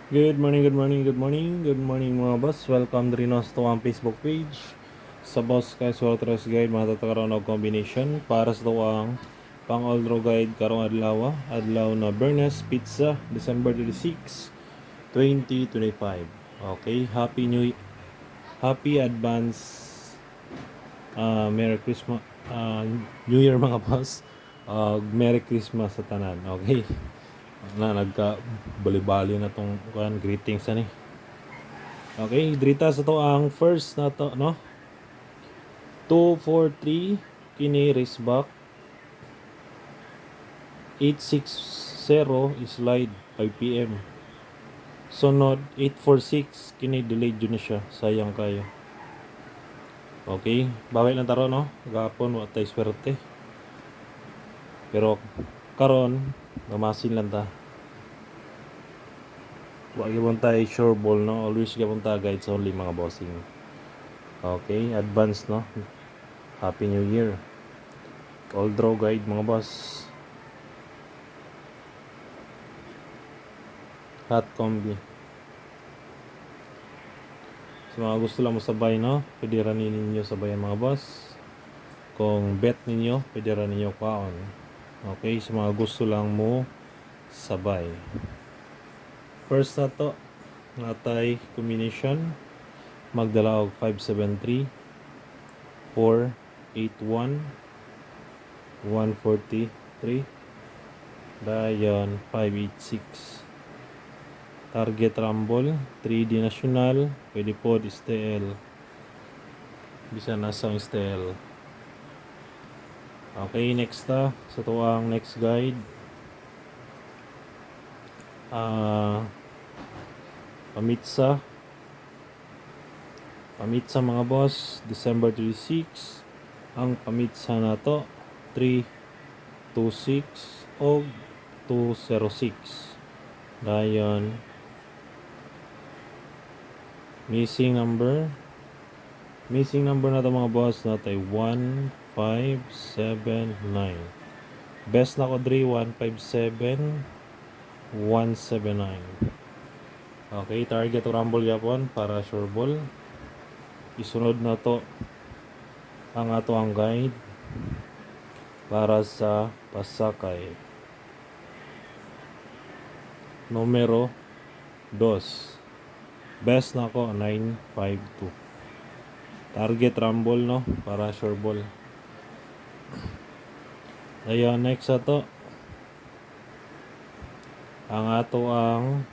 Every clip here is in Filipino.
Good morning, good morning, good morning, good morning mga boss. Welcome rin sa to ang Facebook page. Sa boss kay Sortres Guide, matatakaroon og combination para sa to ang pang all draw guide karong adlaw na Bernes Pizza, December 26, 2025. Okay, Happy advance Merry Christmas, New Year mga boss. Merry Christmas sa tanan. Okay. Na nagka bali-bali na tong greetings ani. Okay, drita sa to ang first na to, no? 243 kini race back. 860 slide 5 PM. Sunod 846 kini delayed yun na siya. Sayang kayo. Okay, bawi lang taro no. Gapon wa tay swerte. Pero karon gamasin lang ta. Wa gyud tayo sure ball no. Always gyud ta guides only mga bossing. Okay, advance no. Happy New Year. All draw guide mga boss. Hot combi. Sa mga gusto lang mo sabay no, pwede ranin ninyo sabayan mga boss. Kung bet ninyo, pwede rin ninyo kaon. Okay, sa mga gusto lang mo sabay. First na to, natay combination. Magdala og 573, 481, 143, dayon 586. Target Rumble, 3D National, pwede po STL. Bisa nasa STL. Okay, next sa tuwang next guide. Pamitsa mga boss, December 26. Ang pamitsa na to 326 o 206. Dayon missing number na to mga boss natay 1579. Best na ko 157 179. Okay, target to rumble yapon para sure ball. Isunod na to ang ato ang guide para sa pasakay. Numero 2. Best na ko 952. Target rumble no para sure ball. Ayun, next ato ang ato ang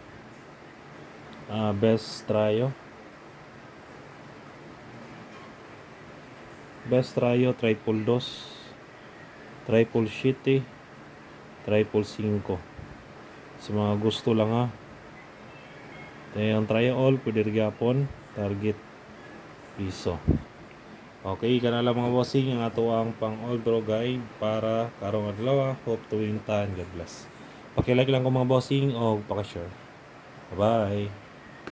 best tryo triple dos, triple shitty, triple 5. Sa mga gusto lang ha. Ang try all pwede gyapon target piso. Okay, kanala mga bossing ang ato ang pang all draw guide para karong adlaw. Hope to win tan. God bless. Paki-like lang ko mga bossing o paka-share. Bye.